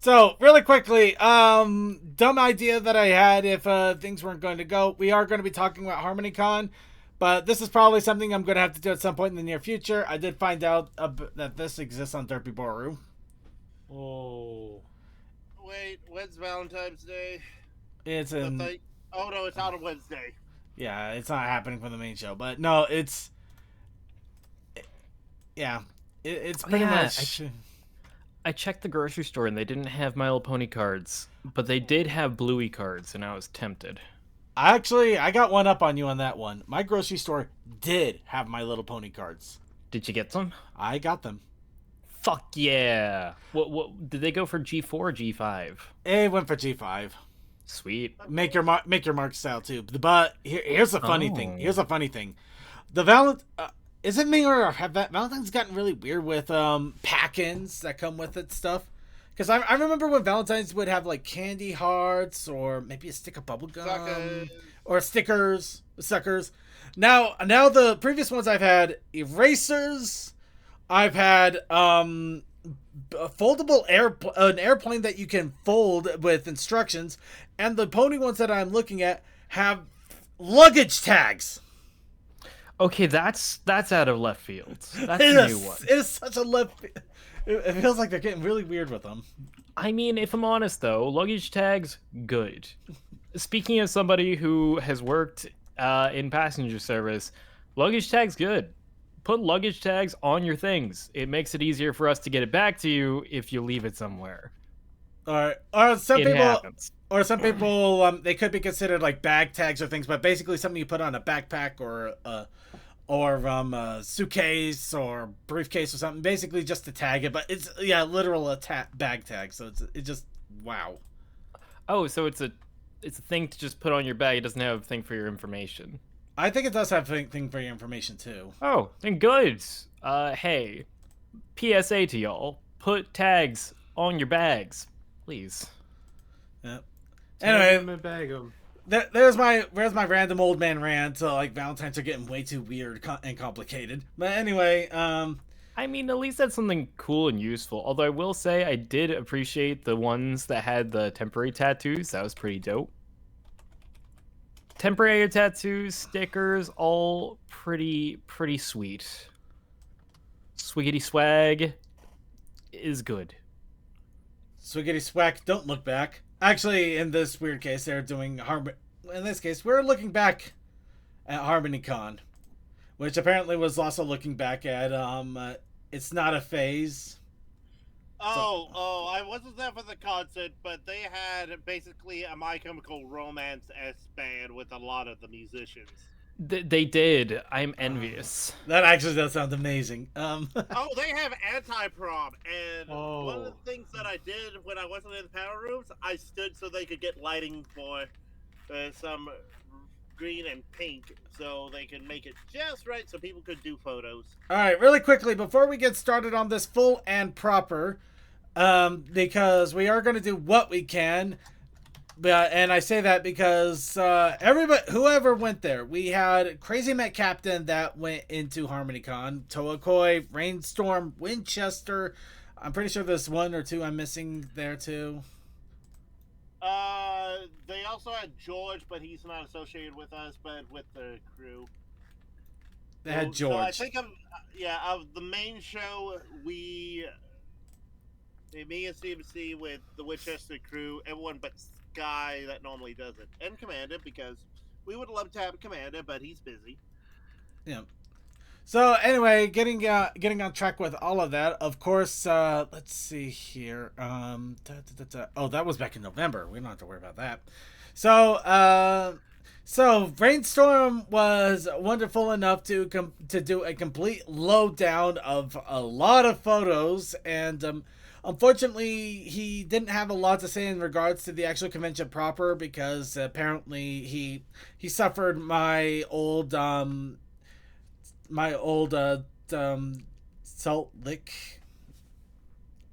So, really quickly, dumb idea that I had if things weren't going to go. We are going to be talking about HarmonyCon, but this is probably something I'm going to have to do at some point in the near future. I did find out that this exists on Derpy Boru. Oh. Wait, when's Valentine's Day? It's The in, thing. Oh no, it's on a Wednesday. yeah, it's not happening for the main show, but no, yeah, it's Oh, pretty yeah, much. I checked the grocery store and they didn't have My Little Pony cards, but they did have Bluey cards, and I was tempted. Actually, I got one up on you on that one. My grocery store did have My Little Pony cards. Did you get some? I got them. Fuck yeah! What did they go for, G4 or G5? It went for G5. Sweet. Make your mark style too. But here's the funny thing. Oh. Here's the funny thing. The is it me or have Valentine's gotten really weird with pack-ins that come with it stuff? Because I remember when Valentine's would have like candy hearts or maybe a stick of bubble gum Suckers. or suckers. Now the previous ones I've had erasers. I've had a foldable an airplane that you can fold with instructions, and the pony ones that I'm looking at have luggage tags. Okay, that's out of left field. That's It a new is, one. it is such a left. It feels like they're getting really weird with them. I mean, if I'm honest though, luggage tags, good. Speaking as somebody who has worked in passenger service, luggage tags, good. Put luggage tags on your things. It makes it easier for us to get it back to you if you leave it somewhere. Or some It people, happens. they could be considered like bag tags or things, but basically something you put on a backpack or a suitcase or briefcase or something. Basically just to tag it, but it's literal bag tag. So it just wow. Oh, so it's a thing to just put on your bag. It doesn't have a thing for your information. I think it does have a thing for your information too. Oh, then good. Hey, PSA to y'all: put tags on your bags, please. Yeah. Tag Anyway, 'em and bag 'em. there's my random old man rant. Like Valentine's are getting way too weird and complicated. But anyway, I mean, at least that's something cool and useful. Although I will say, I did appreciate the ones that had the temporary tattoos. That was pretty dope. Temporary tattoos, stickers, all pretty sweet. Swiggity swag is good. Swiggity swack, don't look back. Actually, in this weird case, they're doing in this case, we're looking back at HarmonyCon, which apparently was also looking back at it's not a phase. Oh, I wasn't there for the concert, but they had basically a My Chemical Romance S band with a lot of the musicians. They did. I'm envious. That actually does sound amazing. Oh, they have anti-prom, and one of Oh. the things that I did when I wasn't in the power rooms, I stood so they could get lighting for some green and pink, so they could make it just right so people could do photos. All right, really quickly before we get started on this full and proper, because we are going to do what we can. And I say that because everybody, whoever went there, we had Crazy Met Captain that went into HarmonyCon, Toakoi, Rainstorm, Winchester. I'm pretty sure there's one or two I'm missing there too. They also had George, but he's not associated with us, but with the crew. They had So I George. think of the main show, me and CMC with the Winchester crew, everyone but Sky that normally does it, and Commander, because we would love to have Commander, but he's busy. Yeah. So anyway, getting on track with all of that. Of course, let's see here. Oh, that was back in November. We don't have to worry about that. So Brainstorm was wonderful enough to do a complete lowdown of a lot of photos, and unfortunately, he didn't have a lot to say in regards to the actual convention proper because apparently he suffered my old Salt Lick.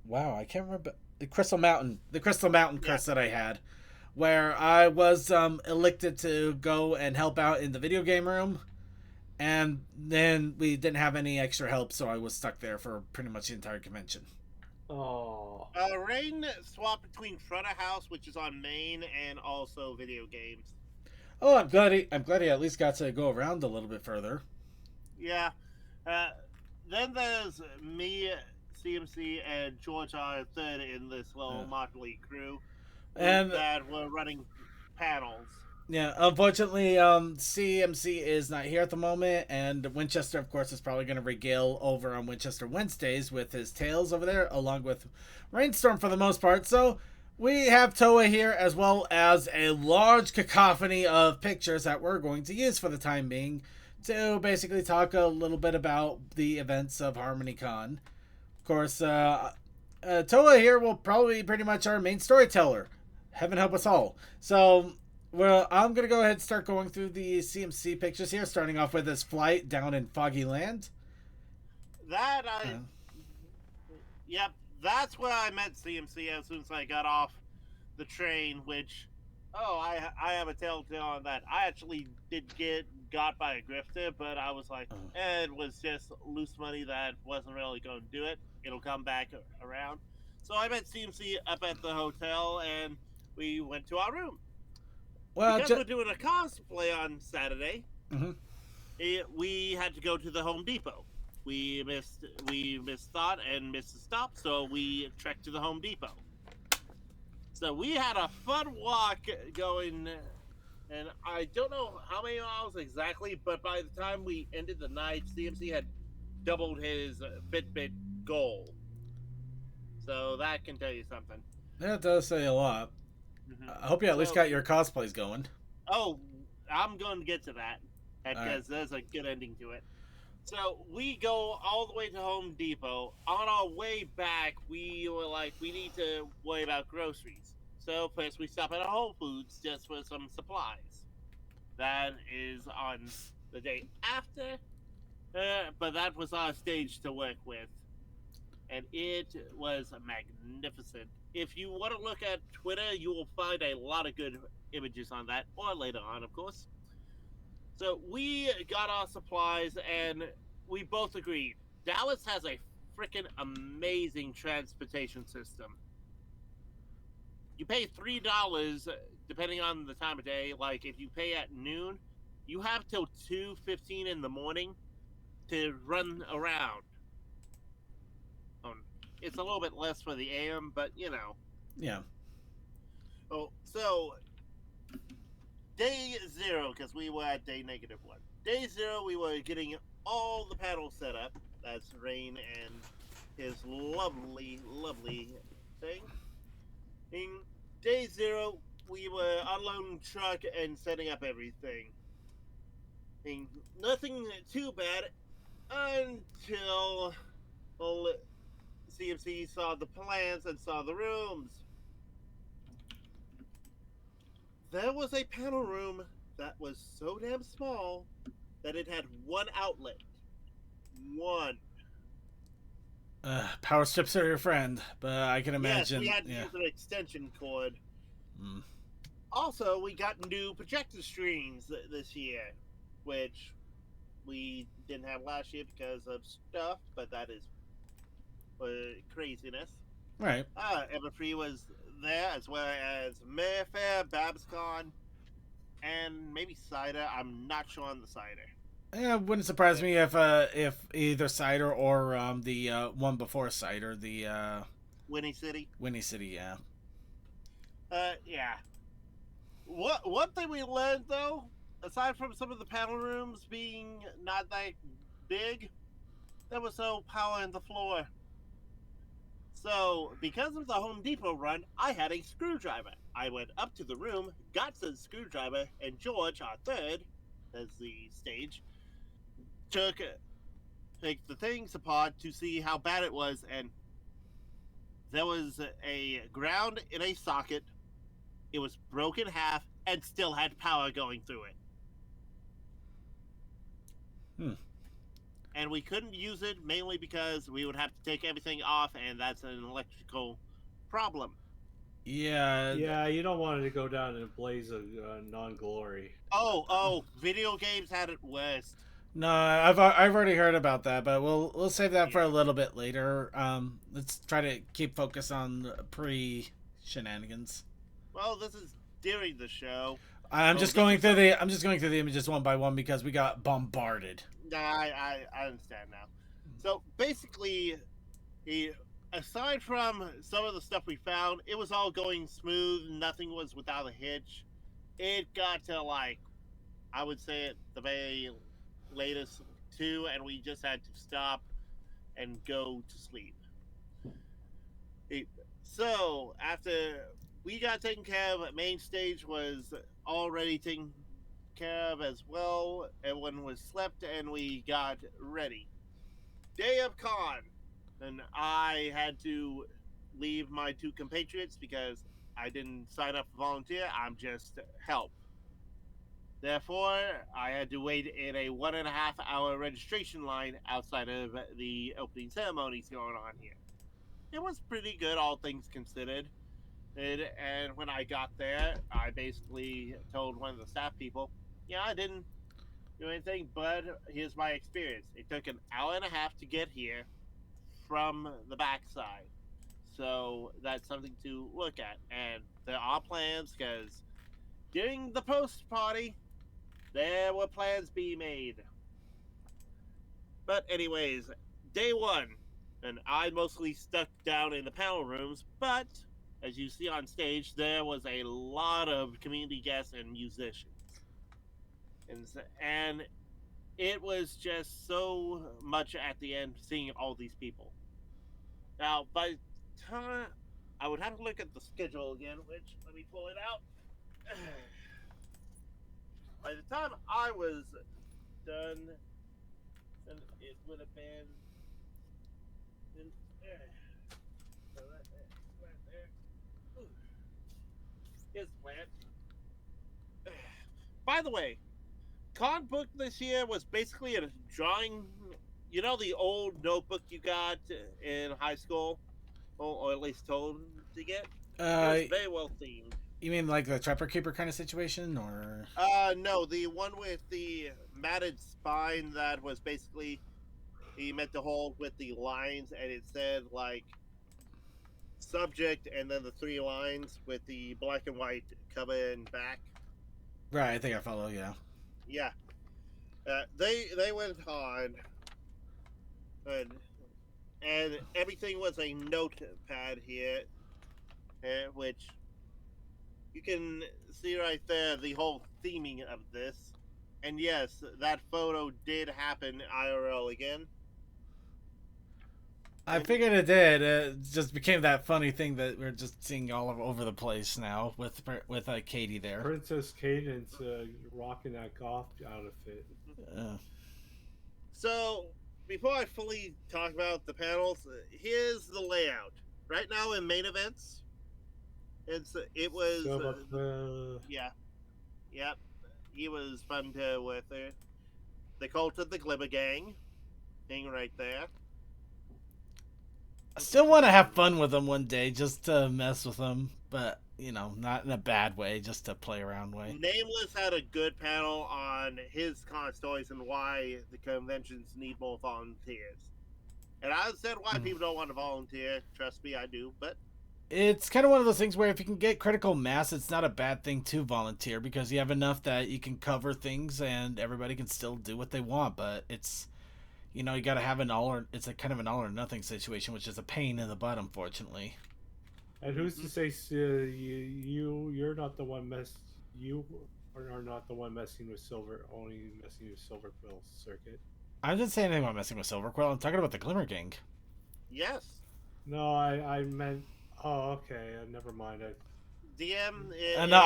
Wow, I can't remember the Crystal Mountain curse that I had, where I was elected to go and help out in the video game room, and then we didn't have any extra help, so I was stuck there for pretty much the entire convention. Oh. Rain swapped between front of house, which is on main, and also video games. Oh, I'm glad he at least got to go around a little bit further. Yeah. Uh, then there's me, CMC, and George R. Third in this little motley crew And that were running panels. yeah, unfortunately, CMC is not here at the moment, and Winchester, of course, is probably going to regale over on Winchester Wednesdays with his tales over there, along with Rainstorm for the most part. So we have Toa here, as well as a large cacophony of pictures that we're going to use for the time being to basically talk a little bit about the events of HarmonyCon. Of course, Toa here will probably be pretty much our main storyteller. Heaven help us all. So, well, I'm going to go ahead and start going through the CMC pictures here, starting off with his flight down in Foggy Land. Yep, that's where I met CMC as soon as I got off the train, which, I have a telltale on that. I actually did get got by a grifter, but I was like, it was just loose money that wasn't really going to do it. It'll come back around. So I met CMC up at the hotel, and we went to our room. Well, because we're doing a cosplay on Saturday, we had to go to the Home Depot. We missed thought and missed the stop, so we trekked to the Home Depot. So we had a fun walk going, and I don't know how many miles exactly, but by the time we ended the night, CMC had doubled his Fitbit goal. So that can tell you something. That does say a lot. I hope you at least got your cosplays going. Oh, I'm going to get to that because there's a good ending to it. So we go all the way to Home Depot. On our way back, we were like, we need to worry about groceries. So first we stop at a Whole Foods just for some supplies. That is on the day after, but that was our stage to work with. And it was magnificent. If you want to look at Twitter, you will find a lot of good images on that, or later on, of course. So we got our supplies, and we both agreed. Dallas has a freaking amazing transportation system. You pay $3 depending on the time of day. Like if you pay at noon, you have till 2:15 in the morning to run around. It's a little bit less for the AM, but you know. Yeah. Oh, so day 0, because we were at day -1. Day 0, we were getting all the panels set up. That's Rain and his lovely, lovely thing. In day 0, we were unloading truck and setting up everything. And nothing too bad until CMC saw the plans and saw the rooms. There was a panel room that was so damn small that it had one outlet. One. Power strips are your friend, but I can imagine. Yes, we had to use an extension cord. Also, we got new projector screens this year, which we didn't have last year because of stuff, but that is craziness. Right. Everfree was there, as well as Mayfair, Babscon, and maybe Cider. I'm not sure on the Cider. Yeah, it wouldn't surprise me if either Cider or the one before Cider, the Winnie City. Winnie City, yeah. Yeah. One thing we learned though, aside from some of the panel rooms being not that big, there was no power in the floor. So, because of the Home Depot run, I had a screwdriver. I went up to the room, got the screwdriver, and George, our third, as the stage, took the things apart to see how bad it was, and there was a ground in a socket. It was broken in half and still had power going through it. And we couldn't use it mainly because we would have to take everything off, and that's an electrical problem. Yeah. Yeah, you don't want it to go down in a blaze of non-glory. Oh, video games had it worse. No, I've already heard about that, but we'll save that for a little bit later. Let's try to keep focus on pre shenanigans. Well, this is during the show. I'm Oh, just this going is through some- I'm just going through the images one by one because we got bombarded. Nah, I understand now. So basically, he, aside from some of the stuff we found, it was all going smooth. Nothing was without a hitch. It got to like, I would say at the very latest 2, and we just had to stop and go to sleep. So after we got taken care of, main stage was already taken care of as well. Everyone was slept, and we got ready. Day of con, and I had to leave my 2 compatriots because I didn't sign up for volunteer. I'm just help. Therefore, I had to wait in a 1.5 hour registration line outside of the opening ceremonies going on here. It was pretty good, all things considered. And when I got there, I basically told one of the staff people, yeah, I didn't do anything, but here's my experience. It took an hour and a half to get here from the backside. So that's something to look at. And there are plans because during the post party, there were plans being made. But, anyways, day 1, and I mostly stuck down in the panel rooms, but as you see on stage, there was a lot of community guests and musicians. And it was just so much at the end seeing all these people. Now, by the time I would have to look at the schedule again, which let me pull it out. By the time I was done, then it would have been. So right there. Here's the plan. By the way, con book this year was basically a drawing. You know the old notebook you got in high school, or at least told to get. It was very well themed. You mean like the Trapper Keeper kind of situation, or? No, the one with the matted spine that was basically he meant to hold with the lines, and it said like subject, and then the 3 lines with the black and white cover and back. Right, I think I follow. Yeah. Yeah, they went on, and everything was a notepad here, which you can see right there the whole theming of this. And yes, that photo did happen IRL again. I figured it did. It just became that funny thing that we're just seeing all over the place now with Katie there. Princess Cadence rocking that goth outfit. So, before I fully talk about the panels, here's the layout. Right now in main events, it was yeah, yep. He was fun to with her. The Cult of the Glimmer Gang, hang right there. I still want to have fun with them one day, just to mess with them, but not in a bad way, just to play around way. Nameless had a good panel on his con stories and why the conventions need more volunteers. And I said why people don't want to volunteer. Trust me, I do. But it's kind of one of those things where if you can get critical mass, it's not a bad thing to volunteer because you have enough that you can cover things and everybody can still do what they want. But it's, you got to have it's a kind of an all or nothing situation, which is a pain in the butt, unfortunately. And who's to say you're not the one you are not the one messing with only messing with Silver Quill circuit? I didn't say anything about messing with Silver Quill. I'm talking about the Glimmer Gang. yes, No, I meant. Oh, okay. Never mind. DM. No,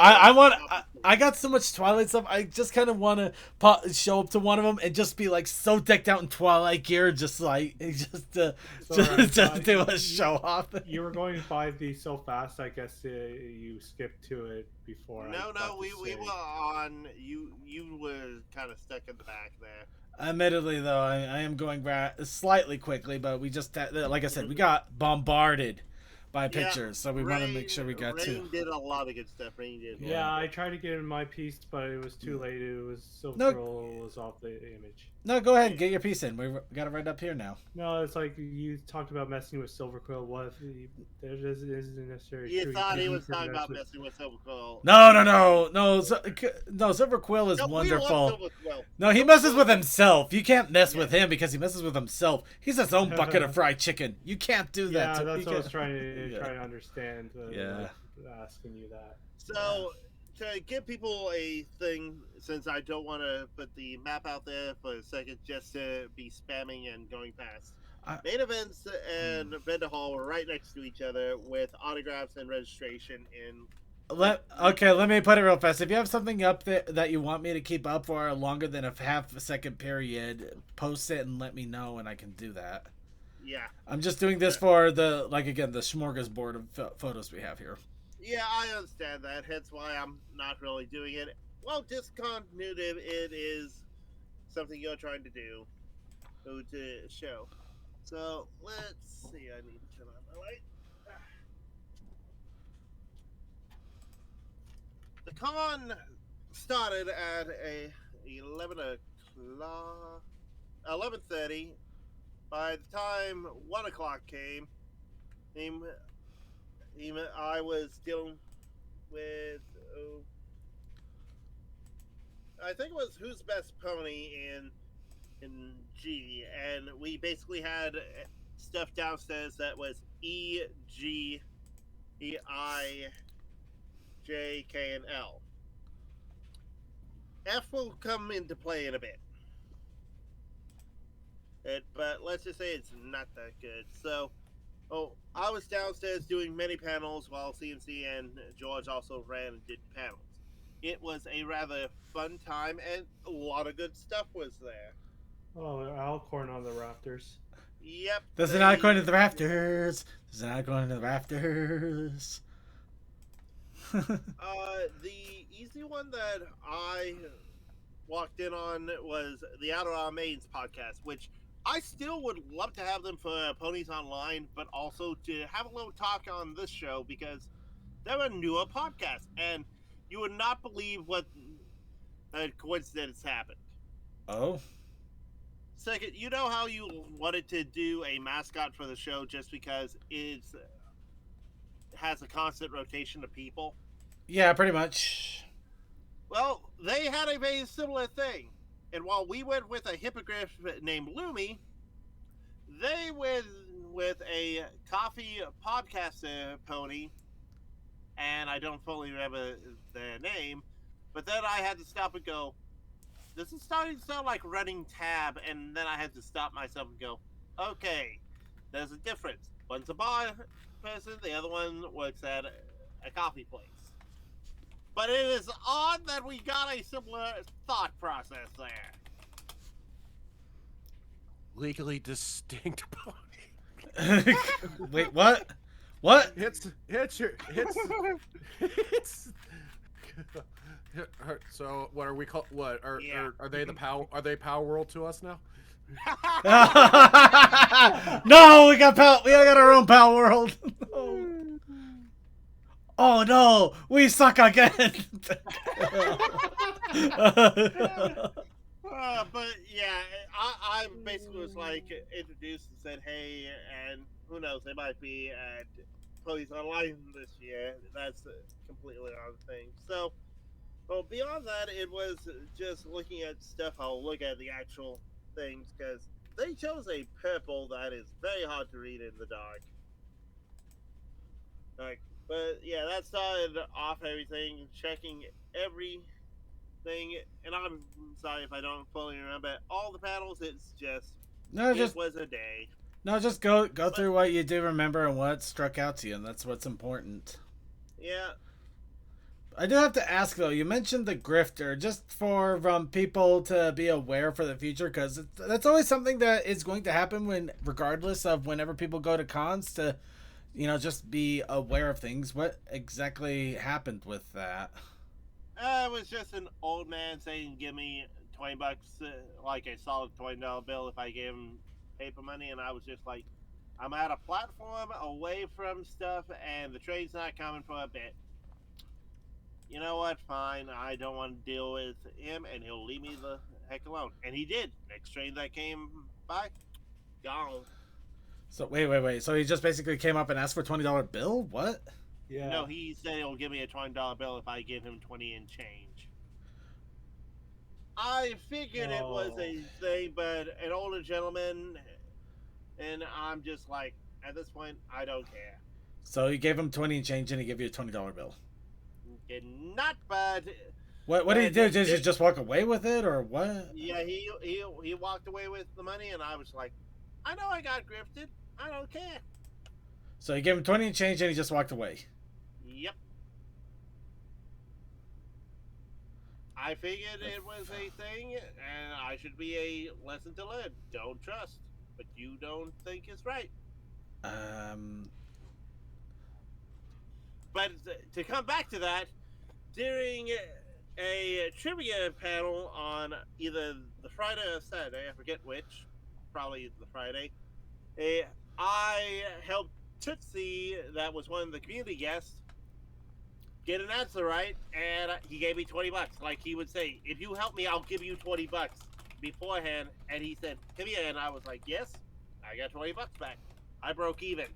I got so much Twilight stuff. I just kind of want to show up to one of them and just be like so decked out in Twilight gear, just to do a show off. You were going by these so fast. I guess you skipped to it before. No, we were on. You were kind of stuck in the back there. Admittedly, though, I am going back slightly quickly, but we just like I said, we got bombarded by pictures, so we want to make sure we got to. Rain did a lot of good stuff. Rain did. Yeah, I tried to get in my piece, but it was too late. It was Silver Quill was off the image. No, go ahead. Get your piece in. We got it right up here now. No, it's like you talked about messing with Silver Quill. What if that isn't necessarily You true? thought he You was can talking mess about with- messing with Silver Quill. No. Silver Quill is No, we love wonderful. Silver Quill. No, he Silver messes Quill- with himself. You can't mess Yeah. with him because he messes with himself. He's his own bucket of fried chicken. You can't do that. Yeah, to- that's you what I was can't- trying Yeah. to understand. Yeah. Asking you that. So, to give people a thing, since I don't want to put the map out there for a second just to be spamming and going past. Main events and vendor hall were right next to each other with autographs and registration in. Let me put it real fast. If you have something up there that you want me to keep up for longer than a half a second period, post it and let me know, and I can do that. Yeah. I'm just doing this for the the smorgasbord of photos we have here. Yeah, I understand that. Hence why I'm not really doing it. Well, discontinuity, it is something you're trying to do to show. So let's see. I need to turn on my light. The con started at 11:30. By the time 1 o'clock came, I was dealing with, I think it was Who's Best Pony in G, and we basically had stuff downstairs that was E, G, E, I, J, K, and L. F will come into play in a bit. But let's just say it's not that good. So, I was downstairs doing many panels while CNC and George also ran and did panels. It was a rather fun time, and a lot of good stuff was there. Oh, Alcorn on the Raptors. Yep. This is not going to the rafters. This is not going to the rafters. The easy one that I walked in on was the Outer Our Mains podcast, which I still would love to have them for Ponies Online, but also to have a little talk on this show because they're a newer podcast, and you would not believe what a coincidence happened. Oh? Second, you know how you wanted to do a mascot for the show just because it has a constant rotation of people? Yeah, pretty much. Well, they had a very similar thing. And while we went with a hippogriff named Lumi, they went with a coffee podcaster pony, and I don't fully remember their name, but then I had to stop and go, this is starting to sound like running tab, and then I had to stop myself and go, okay, there's a difference. One's a bar person, the other one works at a coffee place. But it is odd that we got a similar thought process there. Legally distinct pony. Wait, what? What? It's so what are we called? What are they the power? Are they Power World to us now? No, we got our own Pal World. Oh no, we suck again. But yeah, I basically was like introduced and said, hey, and who knows, they might be at Ponies Online this year. That's a completely other thing. So, well, beyond that, it was just looking at stuff. I'll look at the actual things because they chose a purple that is very hard to read in the dark. But yeah, that started off everything, checking everything, and I'm sorry if I don't fully remember all the panels. It's just it was a day. No, just go through what you do remember and what struck out to you, and that's what's important. Yeah. I do have to ask though. You mentioned the grifter, just for people to be aware for the future, because that's always something that is going to happen regardless of whenever people go to cons to. Just be aware of things. What exactly happened with that? It was just an old man saying, give me $20, like a solid $20 bill if I gave him paper money. And I was just like, I'm at a platform away from stuff and the trade's not coming for a bit. You know what? Fine. I don't want to deal with him and he'll leave me the heck alone. And he did. Next train that came by, gone. So wait. So he just basically came up and asked for $20 bill? What? Yeah. No, he said he'll give me a $20 bill if I give him 20 and change. I figured it was a thing, but an older gentleman, and I'm just like, at this point, I don't care. So you gave him 20 and change, and he gave you a $20 bill. Did not, but What did he do? Did he just walk away with it, or what? yeah, he walked away with the money, and I was like, I know I got grifted. I don't care. So you gave him 20 and change, and he just walked away. Yep. I figured it was a thing, and I should be a lesson to learn. Don't trust, but you don't think it's right. But to come back to that, during a trivia panel on either the Friday or Saturday, I forget which, probably the Friday, I helped Tootsie, that was one of the community guests, get an answer right, and he gave me $20. Like he would say, if you help me, I'll give you $20 beforehand. And he said, come here, and I was like, yes, I got $20 back. I broke even.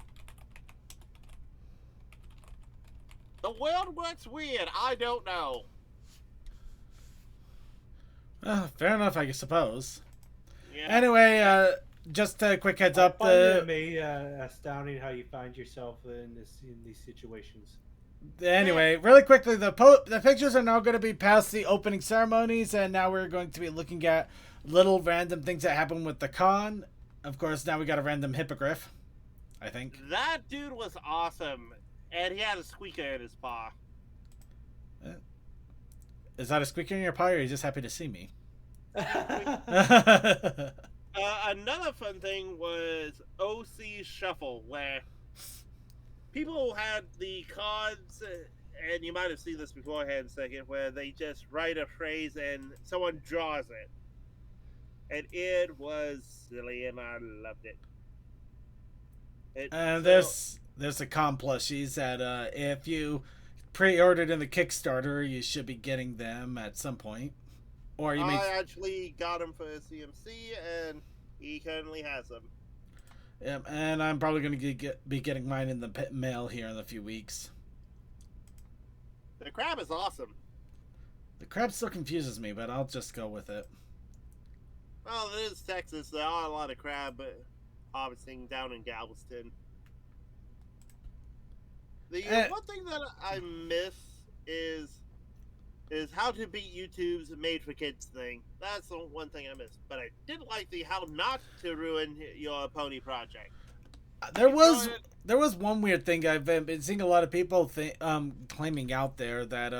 The world works weird. I don't know. Fair enough, I suppose. Yeah. Anyway, just a quick heads up. Astounding how you find yourself in these situations. Anyway, really quickly, the pictures are now going to be past the opening ceremonies, and now we're going to be looking at little random things that happen with the con. Of course, now we got a random hippogriff, I think. That dude was awesome, and he had a squeaker in his paw. Is that a squeaker in your paw, or are you just happy to see me? Another fun thing was OC Shuffle, where people had the cards, and you might have seen this beforehand, second, where they just write a phrase and someone draws it. And it was silly, and I loved it. And there's a con plushies that if you pre-ordered in the Kickstarter, you should be getting them at some point. Or you I actually got him for CMC, and he currently has them. Yeah, and I'm probably going to be getting mine in the mail here in a few weeks. The crab is awesome. The crab still confuses me, but I'll just go with it. Well, it is Texas. There are a lot of crab harvesting down in Galveston. The one thing that I miss is how to beat YouTube's made for kids thing. That's the one thing I miss. But I did like the how not to ruin your pony project. There was one weird thing I've been seeing a lot of people claiming out there that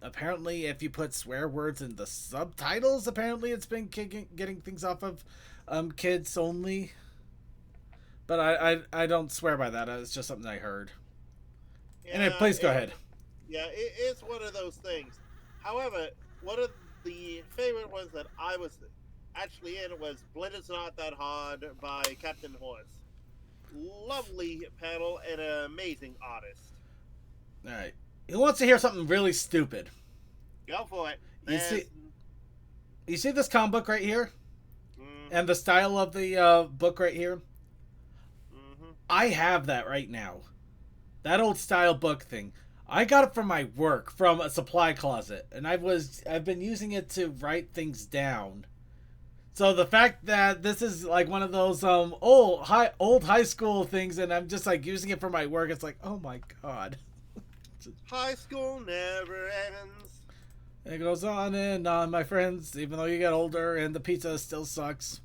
apparently if you put swear words in the subtitles, apparently it's been getting things off of kids only. But I don't swear by that. It's just something I heard. Yeah, anyway, please go ahead. Yeah, it's one of those things. However, one of the favorite ones that I was actually in was Blended's Not That Hard by Captain Horse. Lovely panel and an amazing artist. Alright. Who wants to hear something really stupid? Go for it. You see this comic book right here? Mm-hmm. And the style of the book right here? Mm-hmm. I have that right now. That old style book thing. I got it from my work, from a supply closet, and I've been using it to write things down. So the fact that this is like one of those old high school things, and I'm just like using it for my work, it's like, oh my god. High school never ends. It goes on and on, my friends, even though you get older and the pizza still sucks.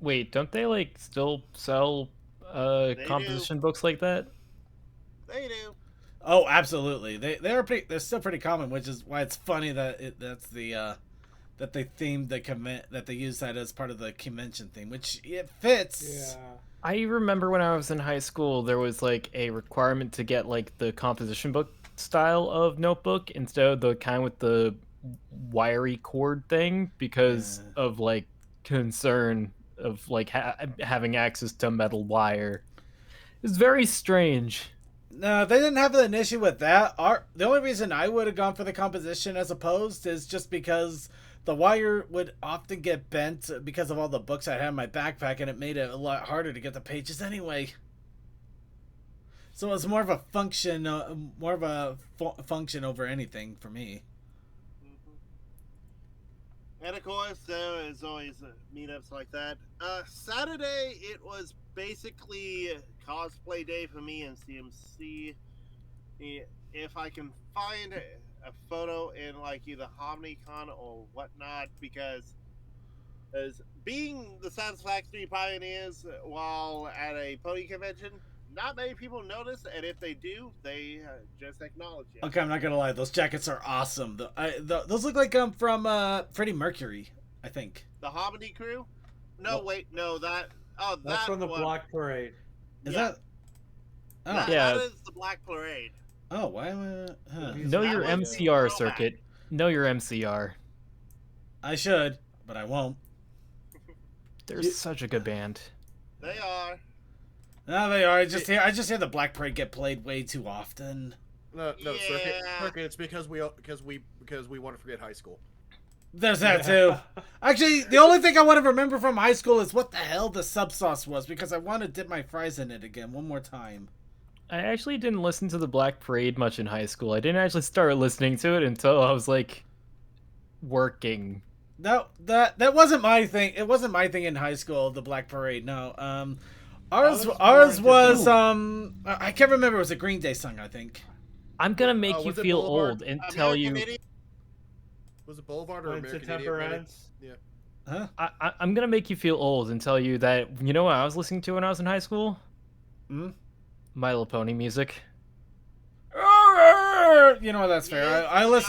Wait, don't they like still sell composition books like that? They do. Oh, absolutely. They're still pretty common, which is why it's funny that that's the that they themed that they use that as part of the convention theme, which it fits. Yeah. I remember when I was in high school, there was like a requirement to get like the composition book style of notebook instead of the kind with the wiry cord thing because of like concern of like having access to metal wire. It's very strange. No, they didn't have an issue with that. The only reason I would have gone for the composition as opposed is just because the wire would often get bent because of all the books I had in my backpack, and it made it a lot harder to get the pages anyway. So it was more of a function, function over anything for me. And of course, there is always meetups like that. Saturday, it was basically cosplay day for me in CMC. If I can find a photo in like either HomniCon or whatnot, because as being the Sans Factory pioneers while at a pony convention, not many people notice, and if they do, they just acknowledge it. Okay, I'm not gonna lie; those jackets are awesome. Those look like from Freddie Mercury, I think. The Hominy Crew? No, wait, no, that's from the Black Parade. Is that? Oh. That is the Black Parade. Oh, why am I? Know your MCR, Circuit. Know your MCR. I should, but I won't. They're such a good band. They are. No, they are. I just hear the Black Parade get played way too often. No, Circuit. It's because we want to forget high school. There's that too. Actually, the only thing I want to remember from high school is what the hell the sub sauce was, because I want to dip my fries in it again one more time. I actually didn't listen to the Black Parade much in high school. I didn't actually start listening to it until I was like working. No, that wasn't my thing. It wasn't my thing in high school, the Black Parade. No. Ours was I can't remember. It was a Green Day song, I think. I'm gonna make you feel old and tell you. Was it Boulevard or American Idiot? Yeah. Huh? I'm gonna make you feel old and tell you that you know what I was listening to when I was in high school? Hmm? My Little Pony music. You know, that's fair. I was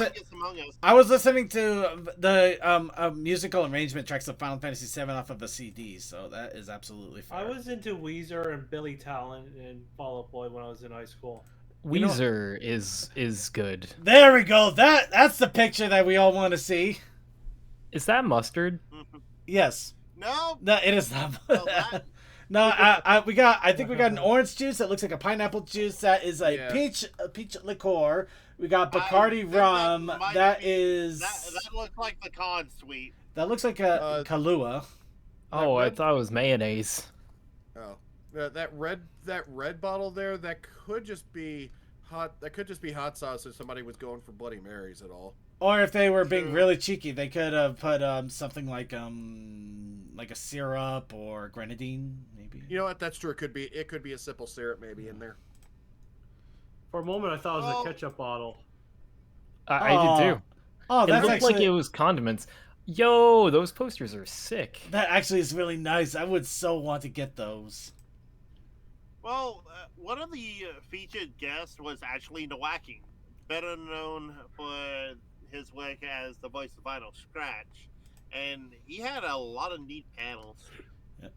listening to the musical arrangement tracks of Final Fantasy VII off of a CD, so that is absolutely fair. I was into Weezer and Billy Talent and Fall Out Boy when I was in high school. Weezer is good. There we go. That's the picture that we all want to see. Is that mustard? Yes. No, it is not. No, I think we got an orange juice that looks like a pineapple juice. That is a peach liqueur. We got Bacardi rum. That looks like the Con Sweet. That looks like a Kahlua. Oh, I thought it was mayonnaise. Oh, that red bottle there. That could just be hot. That could just be hot sauce if somebody was going for Bloody Marys at all. Or if they were being really cheeky, they could have put something like a syrup or grenadine, maybe. You know what? That's true. It could be a simple syrup maybe in there. For a moment, I thought it was a ketchup bottle. I did too. Oh, it looked like it was condiments. Yo, those posters are sick. That actually is really nice. I would so want to get those. Well, one of the featured guests was actually Nowaki, better known for his work as the voice of Vinyl Scratch, and he had a lot of neat panels. Yeah.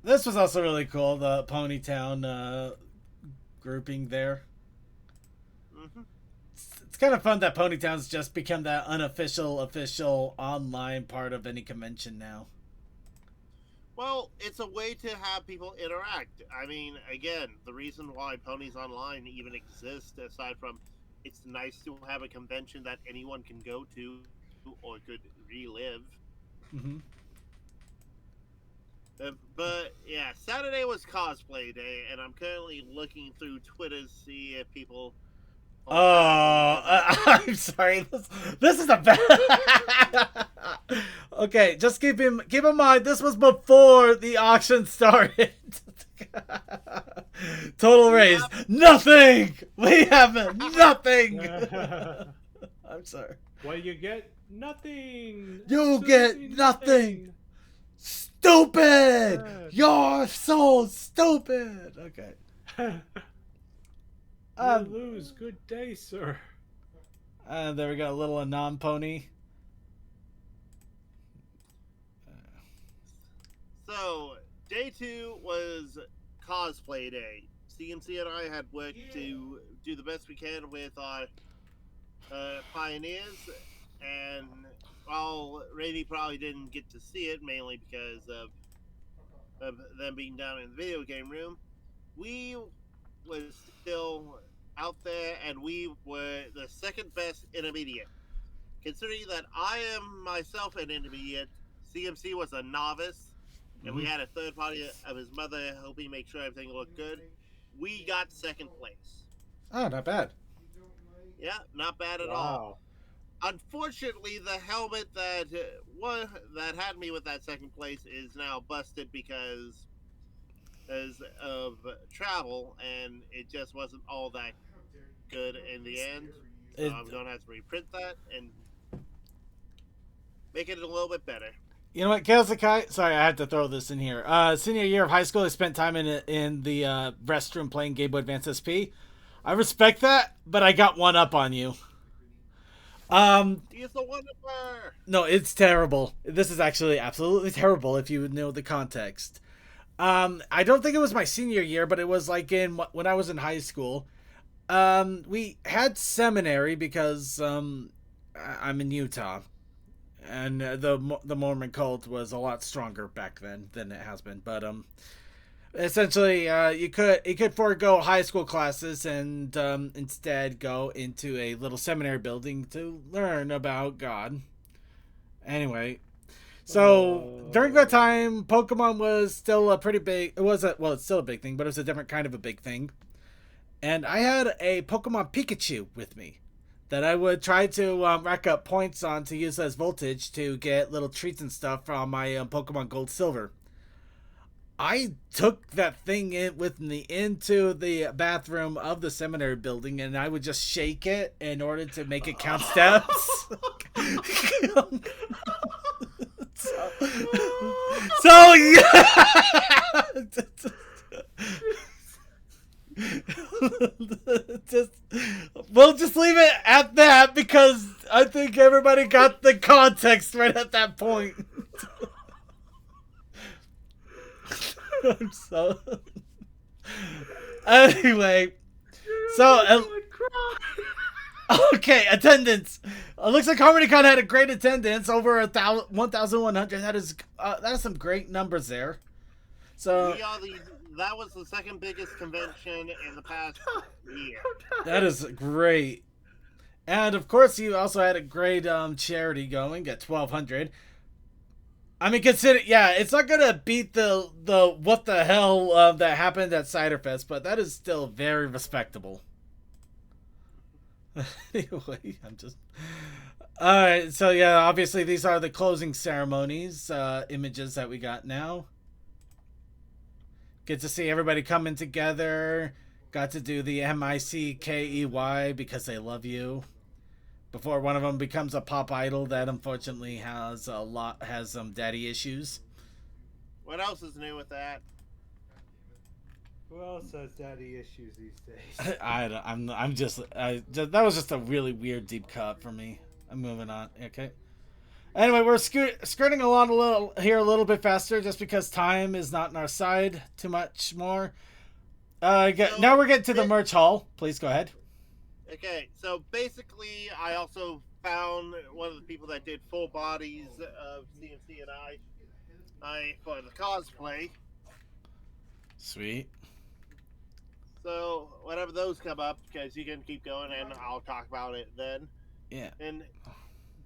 This was also really cool, the Ponytown grouping there. Mm-hmm. It's kind of fun that Ponytown's just become that official online part of any convention now. Well, it's a way to have people interact. I mean, again, the reason why Ponies Online even exists, aside from it's nice to have a convention that anyone can go to or could relive. Mm-hmm. But yeah, Saturday was cosplay day, and I'm currently looking through Twitter to see if people. I'm sorry. This is a bad. Okay, just keep in mind this was before the auction started. Total raise. Yep. Nothing. We have nothing. I'm sorry. What do you get? Nothing. You get nothing. Stupid. You're so stupid. Okay. You lose. Good day, sir. There we go. A little Anon pony. So, day 2 was cosplay day. CMC and I had worked to do the best we can with our pioneers, and while Rady probably didn't get to see it, mainly because of them being down in the video game room, we was still out there, and we were the second best intermediate. Considering that I am myself an intermediate, CMC was a novice, and we Mhm. had a third party of his mother helping make sure everything looked good. We got second place. Oh, not bad. Yeah, not bad at all. Wow. Unfortunately, the helmet that had me with that second place is now busted because of travel, and it just wasn't all that good in the end. So It, I'm gonna have to reprint that and make it a little bit better. you know what, Kazukai? Sorry, I had to throw this in here. Senior year of high school, I spent time in the restroom playing Game Boy Advance SP. I respect that, but I got one up on you. He's the wonderful. No, it's terrible. This is actually absolutely terrible if you know the context. I don't think it was my senior year, but it was like when I was in high school. We had seminary because I'm in Utah, and the Mormon cult was a lot stronger back then than it has been. But essentially, you could forego high school classes and instead go into a little seminary building to learn about God. Anyway, so during that time, Pokemon was still a pretty big. It's still a big thing, but it was a different kind of a big thing. And I had a Pokemon Pikachu with me that I would try to rack up points on to use as voltage to get little treats and stuff from my Pokemon Gold Silver. I took that thing with me into the bathroom of the seminary building, and I would just shake it in order to make it count steps. so yeah. We'll just leave it at that because I think everybody got the context right at that point. I'm so. Anyway, so okay, attendance. Looks like HarmonyCon had a great attendance, over 1,100. That is some great numbers there. So that was the second biggest convention in the past year. That is great. And of course, you also had a great charity going at 1,200. I mean, it's not gonna beat the what the hell that happened at Ciderfest, but that is still very respectable. Anyway, I'm just. Alright, so yeah, obviously these are the closing ceremonies images that we got now. Get to see everybody coming together. Got to do the MICKEY because they love you. Before one of them becomes a pop idol that unfortunately has some daddy issues. What else is new with that? Who else has daddy issues these days? That was just a really weird deep cut for me. I'm moving on. Okay. Anyway, we're skirting along a little bit faster just because time is not on our side too much more. Now we're getting to the merch hall. Please go ahead. Okay, so basically, I also found one of the people that did full bodies of CMC and I for the cosplay. Sweet. So whenever those come up, because you can keep going, and I'll talk about it then. Yeah. And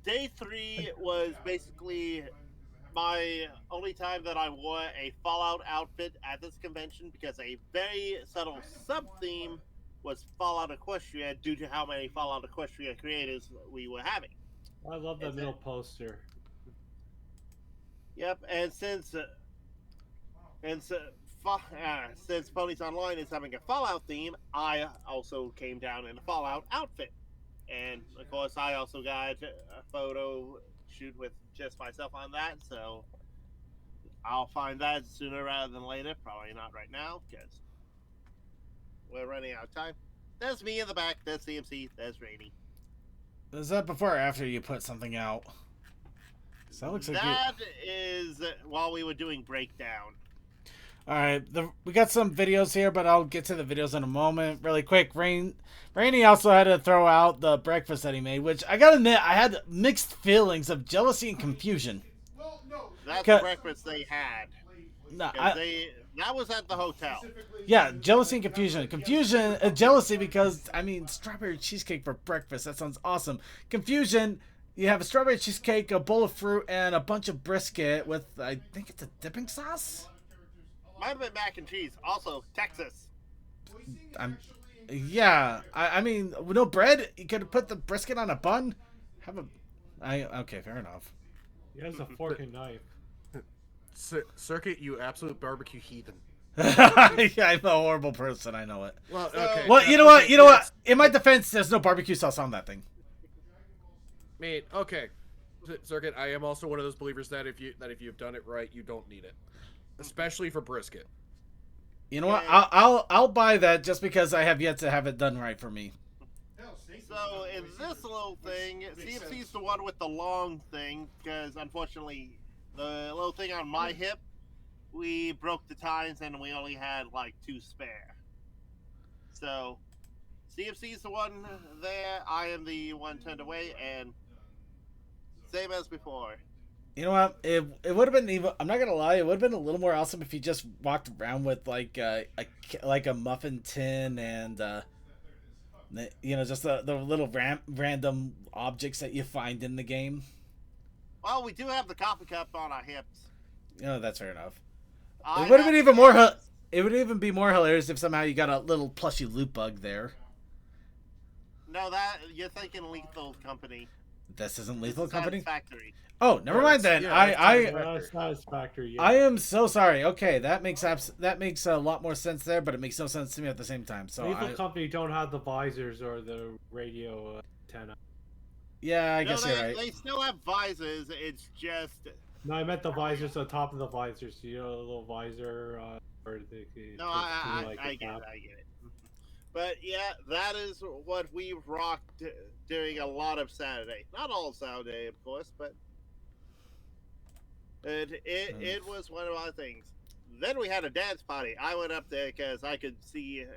day 3 was basically my only time that I wore a Fallout outfit at this convention, because a very subtle sub-theme was Fallout Equestria due to how many Fallout Equestria creators we were having. I love the middle poster. Yep, and since Ponies Online is having a Fallout theme, I also came down in a Fallout outfit. And, of course, I also got a photo shoot with just myself on that, so I'll find that sooner rather than later. Probably not right now, because we're running out of time. There's me in the back, there's CMC, there's Rainy. Is that before or after you put something out? So that looks like that is while we were doing breakdown. Alright, we got some videos here, but I'll get to the videos in a moment. Really quick, Rainy also had to throw out the breakfast that he made, which I gotta admit, I had mixed feelings of jealousy and confusion. That's the breakfast they had. No, That was at the hotel. Yeah, jealousy and confusion. Confusion, jealousy because, I mean, strawberry cheesecake for breakfast. That sounds awesome. Confusion, you have a strawberry cheesecake, a bowl of fruit, and a bunch of brisket with, I think it's a dipping sauce? Might have been mac and cheese. Also, Texas. Yeah, I mean, no bread? You could have put the brisket on a bun? Okay, fair enough. He has a fork and knife. Circuit, you absolute barbecue heathen. Yeah, I'm a horrible person, I know it. Well, okay. Well, you know what? You know what? In my defense, there's no barbecue sauce on that thing. I mean, okay. Circuit, I am also one of those believers that if you've done it right, you don't need it. Especially for brisket. You know what? I'll buy that just because I have yet to have it done right for me. So in this little thing, CFC's the one with the long thing, because unfortunately, the little thing on my hip, we broke the tines and we only had like 2 spare. So CFC's the one there. I am the one turned away, and same as before. You know what? It would have been even. I'm not gonna lie. It would have been a little more awesome if you just walked around with like a muffin tin and just the little random objects that you find in the game. Well, we do have the coffee cup on our hips. You know, that's fair enough. It would have been even more. It would even be more hilarious if somehow you got a little plushy loot bug there. No, that you're thinking Lethal Company. This isn't Lethal Company. Factory. Oh, never mind then. It's Satisfactory. Yeah. I am so sorry. Okay, that makes a lot more sense there, but it makes no sense to me at the same time. So Lethal Company don't have the visors or the radio antenna. Yeah, I guess you're right. They still have visors. It's just. No, I meant the visors on top of the visors. You know, the little visor. No, I get it. But yeah, that is what we rocked during a lot of Saturday. Not all Saturday, of course, but it was one of our things. Then we had a dance party. I went up there because I could see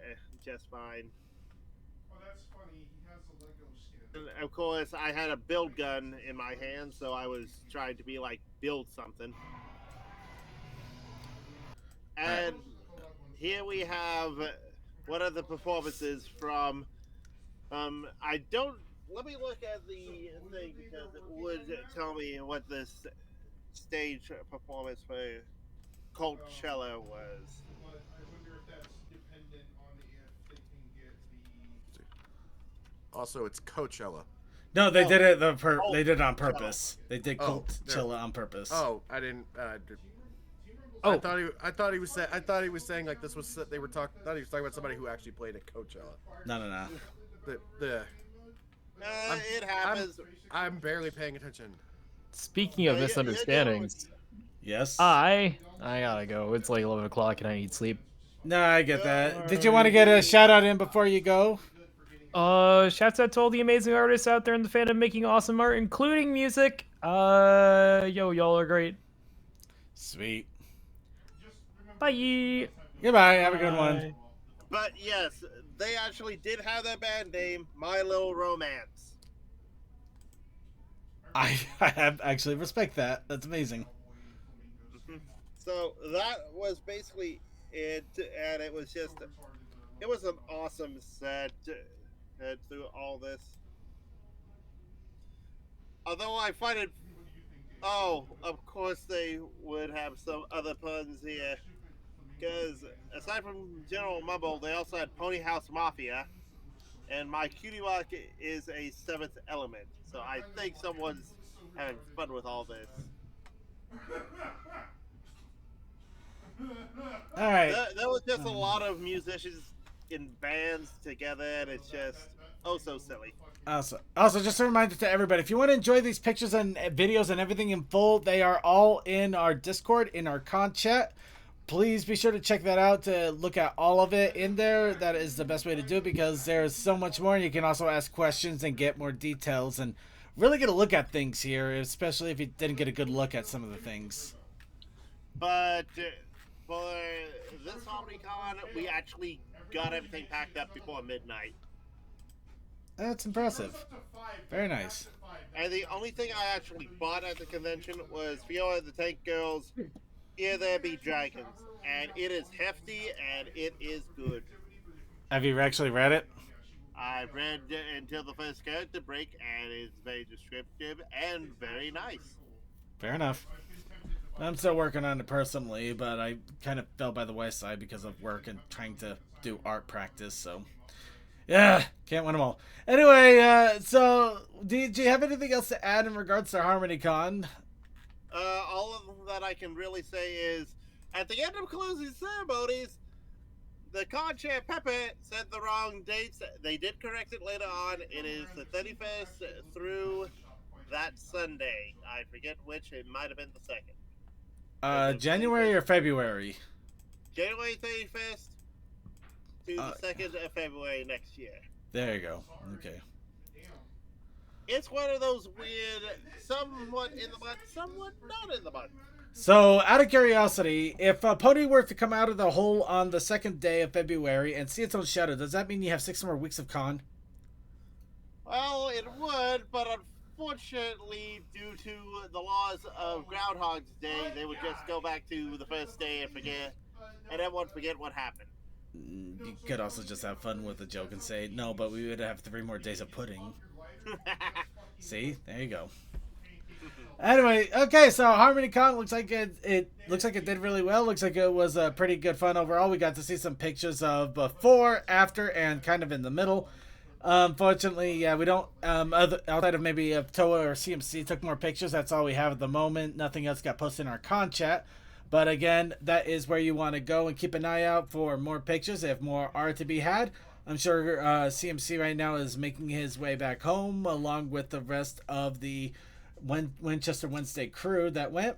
just fine. Oh, that's funny. He has a Lego skin. And of course, I had a build gun in my hand, so I was trying to be like, build something. And here we have one of the performances from, let me look at the thing because it would tell me what this stage performance for Coachella was. But I wonder if that's dependent on if they can get the. Also, it's Coachella. No, they did it. They did it on purpose. They did Coachella on purpose. Oh, I didn't. Oh, I thought he was saying like this was they were talking. Thought he was talking about somebody who actually played at Coachella. No. It happens. I'm barely paying attention. speaking of misunderstandings, Yes. I gotta go. It's like 11 o'clock and I need sleep. No, I get that. Did you want to get a shout out in before you go? Shouts out to all the amazing artists out there in the fandom making awesome art, including music. Y'all are great. Sweet. Bye. Goodbye. Have a good one. But yes, they actually did have their band name, My Little Romance. I have actually respect that. That's amazing. So that was basically it, and it was an awesome set through all this. Although I find it, of course they would have some other puns here, because aside from General Mumble, they also had Pony House Mafia, and My Cutie Mark is a 7th element. So I think someone's having fun with all this. All right. There was just a lot of musicians in bands together, and it's just so silly. Also, just a reminder to everybody, if you want to enjoy these pictures and videos and everything in full, they are all in our Discord, in our con chat. Please be sure to check that out to look at all of it in there. That is the best way to do it because there's so much more. And you can also ask questions and get more details and really get a look at things here, especially if you didn't get a good look at some of the things. But for this HomonyCon, we actually got everything packed up before midnight. That's impressive. Very nice. And the only thing I actually bought at the convention was Fiona the Tank Girl's Here There Be Dragons, and it is hefty and it is good. Have you actually read it? I read until the first character break, and it's very descriptive and very nice. Fair enough. I'm still working on it personally, but I kind of fell by the wayside because of work and trying to do art practice, so yeah, can't win them all. Anyway, so do you have anything else to add in regards to HarmonyCon? All of that I can really say is, at the end of closing ceremonies, the con chair Pepper said the wrong dates. They did correct it later on. It is the 31st through that Sunday. I forget which. It might have been the 2nd. January or February? January 31st to the 2nd of February next year. There you go. Okay. It's one of those weird, somewhat in the month, somewhat not in the month. So, out of curiosity, if Pony were to come out of the hole on the 2nd day of February and see its own shadow, does that mean you have 6 more weeks of con? Well, it would, but unfortunately, due to the laws of Groundhog's Day, they would just go back to the first day and forget, and everyone forget what happened. You could also just have fun with the joke and say, no, but we would have 3 more days of pudding. See? There you go. Anyway, okay, so HarmonyCon looks like it looks like it did really well. Looks like it was a pretty good fun overall. We got to see some pictures of before, after, and kind of in the middle. Unfortunately, yeah, we don't, outside of maybe Toa or CMC took more pictures. That's all we have at the moment. Nothing else got posted in our con chat. But again, that is where you want to go and keep an eye out for more pictures if more are to be had. I'm sure CMC right now is making his way back home along with the rest of the Winchester Wednesday crew that went.